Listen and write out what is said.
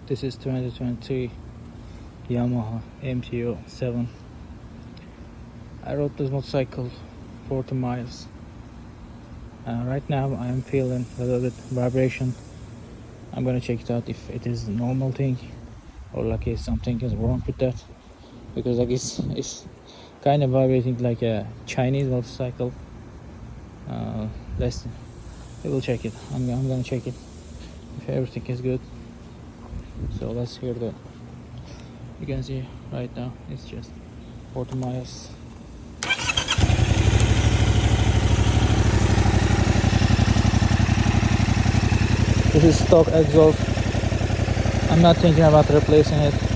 This is 2023 Yamaha MT-07. I rode this motorcycle 40 miles. Right now I am feeling a little bit vibration. I'm gonna check it out if it is a normal thing or like if something is wrong with that, because like it's kind of vibrating like a Chinese motorcycle. We will check it. I'm gonna check it if everything is good. So let's hear that. You can see right now it's just 40 miles. This is stock exhaust. I'm not thinking about replacing it.